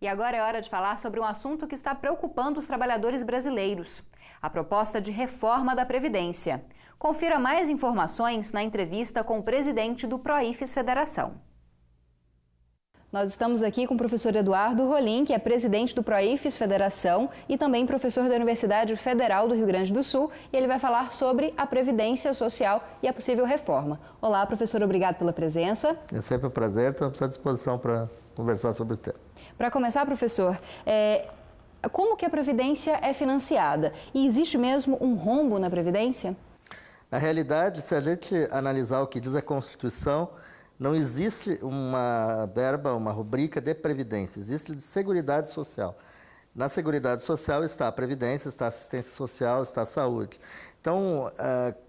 E agora é hora de falar sobre um assunto que está preocupando os trabalhadores brasileiros: a proposta de reforma da Previdência. Confira mais informações na entrevista com o presidente do Proifes Federação. Nós estamos aqui com o professor Eduardo Rolim, que é presidente do Proifes Federação e também professor da Universidade Federal do Rio Grande do Sul, e ele vai falar sobre a Previdência Social e a possível reforma. Olá, professor, obrigado pela presença. É sempre um prazer, estamos à disposição para conversar sobre o tema. Para começar, professor, como que a Previdência é financiada? E existe mesmo um rombo na Previdência? Na realidade, se a gente analisar o que diz a Constituição, não existe uma verba, uma rubrica de Previdência, existe de Seguridade Social. Na Seguridade Social está a Previdência, está a Assistência Social, está a Saúde. Então,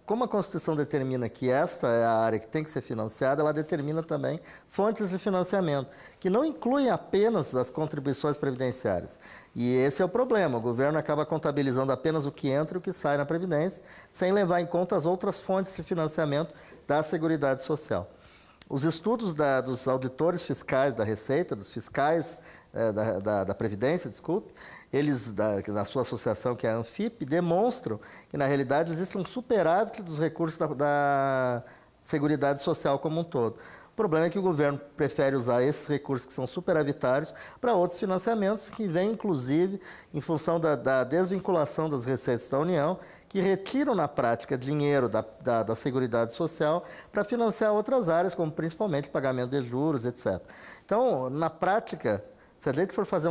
como a Constituição determina que esta é a área que tem que ser financiada, ela determina também fontes de financiamento, que não incluem apenas as contribuições previdenciárias. E esse é o problema, o governo acaba contabilizando apenas o que entra e o que sai na Previdência, sem levar em conta as outras fontes de financiamento da Seguridade Social. Os estudos dos auditores fiscais da Receita, dos fiscais da Previdência, desculpe, eles, na sua associação, que é a Anfip, demonstram que, na realidade, existe um superávit dos recursos da Seguridade Social como um todo. O problema é que o governo prefere usar esses recursos que são superavitários para outros financiamentos que vêm, inclusive, em função da desvinculação das receitas da União, que retiram, na prática, dinheiro da Seguridade Social para financiar outras áreas, como principalmente pagamento de juros, etc. Então, na prática, se a gente for fazer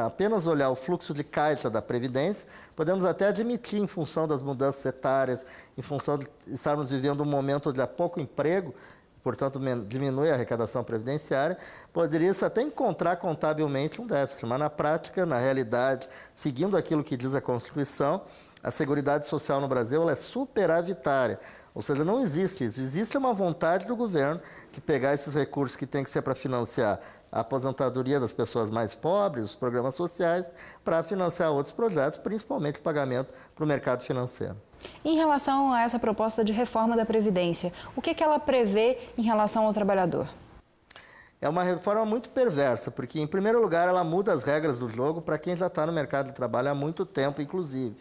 apenas olhar o fluxo de caixa da Previdência, podemos até admitir, em função das mudanças etárias, em função de estarmos vivendo um momento de pouco emprego, portanto, diminui a arrecadação previdenciária, poderia-se até encontrar contabilmente um déficit, mas na prática, na realidade, seguindo aquilo que diz a Constituição, a Seguridade Social no Brasil ela é superavitária, ou seja, não existe isso. Existe uma vontade do governo de pegar esses recursos que tem que ser para financiar a aposentadoria das pessoas mais pobres, os programas sociais, para financiar outros projetos, principalmente o pagamento para o mercado financeiro. Em relação a essa proposta de reforma da Previdência, o que ela prevê em relação ao trabalhador? É uma reforma muito perversa, porque, em primeiro lugar, ela muda as regras do jogo para quem já está no mercado de trabalho há muito tempo, inclusive.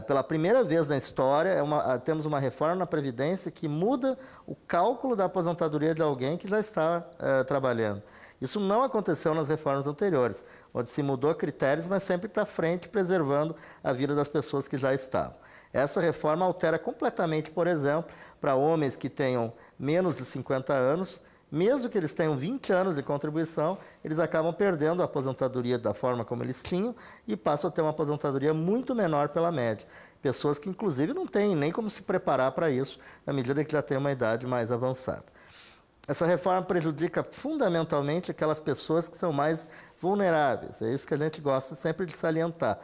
Pela primeira vez na história, temos uma reforma na Previdência que muda o cálculo da aposentadoria de alguém que já está trabalhando. Isso não aconteceu nas reformas anteriores, onde se mudou critérios, mas sempre para frente, preservando a vida das pessoas que já estavam. Essa reforma altera completamente, por exemplo, para homens que tenham menos de 50 anos, mesmo que eles tenham 20 anos de contribuição, eles acabam perdendo a aposentadoria da forma como eles tinham e passam a ter uma aposentadoria muito menor pela média. Pessoas que, inclusive, não têm nem como se preparar para isso, na medida que já têm uma idade mais avançada. Essa reforma prejudica fundamentalmente aquelas pessoas que são mais vulneráveis. É isso que a gente gosta sempre de salientar.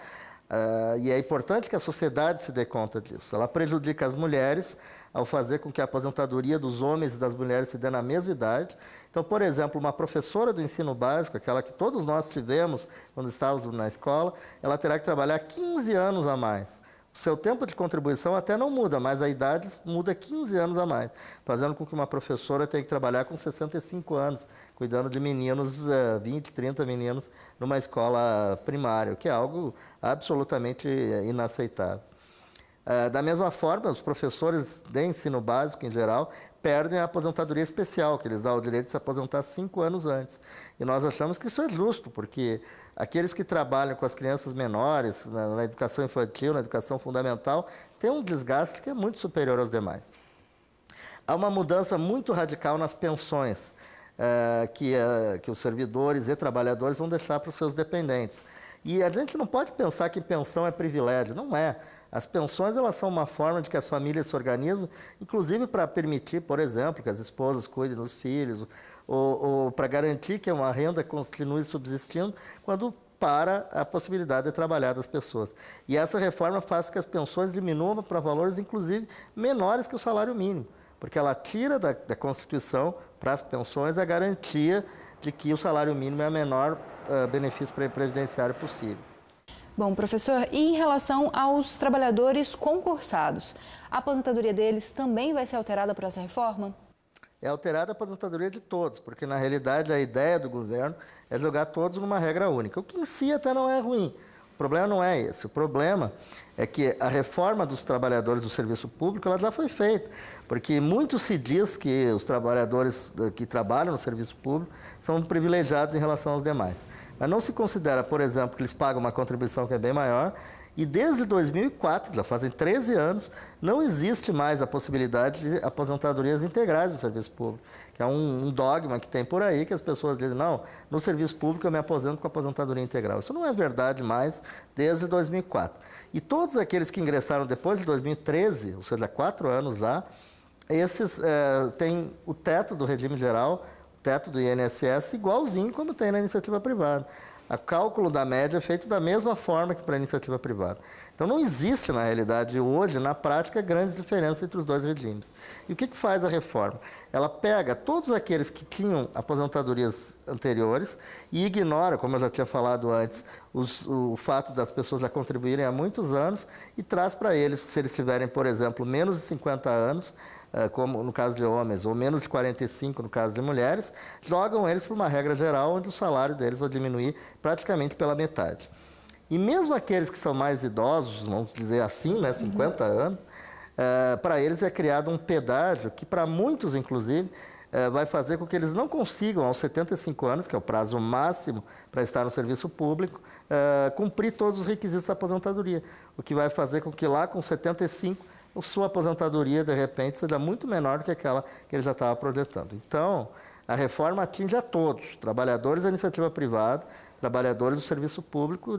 E é importante que a sociedade se dê conta disso. Ela prejudica as mulheres ao fazer com que a aposentadoria dos homens e das mulheres se dê na mesma idade. Então, por exemplo, uma professora do ensino básico, aquela que todos nós tivemos quando estávamos na escola, ela terá que trabalhar 15 anos a mais. O seu tempo de contribuição até não muda, mas a idade muda 15 anos a mais, fazendo com que uma professora tenha que trabalhar com 65 anos, cuidando de meninos, 20, 30 meninos, numa escola primária, o que é algo absolutamente inaceitável. Da mesma forma, os professores de ensino básico, em geral, perdem a aposentadoria especial, que eles dão o direito de se aposentar 5 anos antes. E nós achamos que isso é justo, porque aqueles que trabalham com as crianças menores, na educação infantil, na educação fundamental, têm um desgaste que é muito superior aos demais. Há uma mudança muito radical nas pensões, que os servidores e trabalhadores vão deixar para os seus dependentes. E a gente não pode pensar que pensão é privilégio, não é. As pensões elas são uma forma de que as famílias se organizam, inclusive para permitir, por exemplo, que as esposas cuidem dos filhos, ou para garantir que uma renda continue subsistindo quando para a possibilidade de trabalhar das pessoas. E essa reforma faz com que as pensões diminuam para valores, inclusive, menores que o salário mínimo, porque ela tira da Constituição para as pensões a garantia de que o salário mínimo é o menor benefício previdenciário possível. Bom, professor, e em relação aos trabalhadores concursados, a aposentadoria deles também vai ser alterada por essa reforma? é alterar a aposentadoria de todos, porque na realidade a ideia do governo é jogar todos numa regra única, o que em si até não é ruim. O problema não é esse, o problema é que a reforma dos trabalhadores do serviço público ela já foi feita, porque muito se diz que os trabalhadores que trabalham no serviço público são privilegiados em relação aos demais. Mas não se considera, por exemplo, que eles pagam uma contribuição que é bem maior, e desde 2004, já fazem 13 anos, não existe mais a possibilidade de aposentadorias integrais no serviço público, que é um dogma que tem por aí, que as pessoas dizem, não, no serviço público eu me aposento com aposentadoria integral. Isso não é verdade mais desde 2004. E todos aqueles que ingressaram depois de 2013, ou seja, 4 anos lá, esses têm o teto do regime geral, o teto do INSS, igualzinho como tem na iniciativa privada. O cálculo da média é feito da mesma forma que para a iniciativa privada. Então, não existe, na realidade, hoje, na prática, grandes diferenças entre os dois regimes. E o que faz a reforma? Ela pega todos aqueles que tinham aposentadorias anteriores e ignora, como eu já tinha falado antes, o fato das pessoas já contribuírem há muitos anos e traz para eles, se eles tiverem, por exemplo, menos de 50 anos, como no caso de homens, ou menos de 45 no caso de mulheres, jogam eles por uma regra geral onde o salário deles vai diminuir praticamente pela metade. E mesmo aqueles que são mais idosos, vamos dizer assim, né, 50 anos, para eles é criado um pedágio que para muitos, inclusive, vai fazer com que eles não consigam, aos 75 anos, que é o prazo máximo para estar no serviço público, cumprir todos os requisitos da aposentadoria, o que vai fazer com que lá com 75 a sua aposentadoria, de repente, seja muito menor do que aquela que ele já estava projetando. Então, a reforma atinge a todos, trabalhadores da iniciativa privada, trabalhadores do serviço público,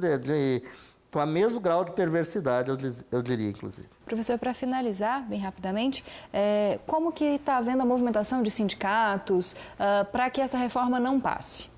com o mesmo grau de perversidade, eu diria, inclusive. Professor, para finalizar, bem rapidamente, como que está havendo a movimentação de sindicatos para que essa reforma não passe?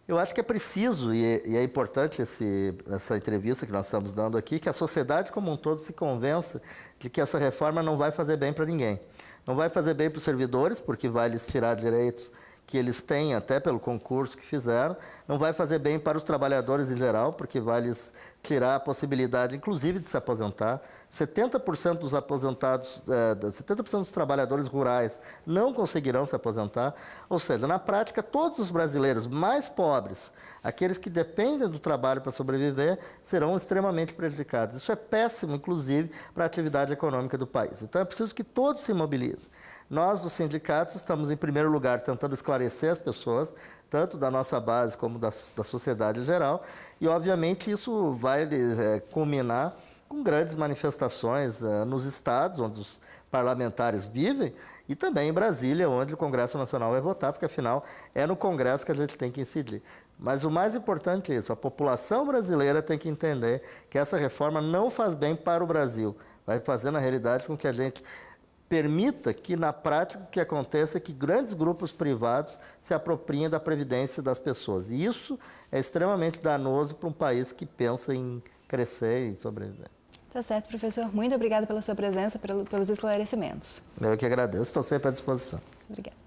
Eu acho que é preciso, e é importante essa entrevista que nós estamos dando aqui, que a sociedade como um todo se convença de que essa reforma não vai fazer bem para ninguém. Não vai fazer bem para os servidores, porque vai lhes tirar direitos que eles têm até pelo concurso que fizeram. Não vai fazer bem para os trabalhadores em geral, porque vai lhes tirar a possibilidade, inclusive, de se aposentar. 70% dos aposentados, 70% dos trabalhadores rurais não conseguirão se aposentar. Ou seja, na prática, todos os brasileiros mais pobres, aqueles que dependem do trabalho para sobreviver, serão extremamente prejudicados. Isso é péssimo, inclusive, para a atividade econômica do país. Então, é preciso que todos se mobilizem. Nós, dos sindicatos, estamos, em primeiro lugar, tentando esclarecer as pessoas, tanto da nossa base como da sociedade em geral, e, obviamente, isso vai culminar com grandes manifestações nos estados onde os parlamentares vivem e também em Brasília, onde o Congresso Nacional vai votar, porque, afinal, é no Congresso que a gente tem que incidir. Mas o mais importante é isso, a população brasileira tem que entender que essa reforma não faz bem para o Brasil, vai fazer, na realidade, com que a gente permita que, na prática, o que aconteça é que grandes grupos privados se apropriem da previdência das pessoas. E isso é extremamente danoso para um país que pensa em crescer e sobreviver. Tá certo, professor. Muito obrigada pela sua presença, pelos esclarecimentos. Eu que agradeço, estou sempre à disposição. Obrigada.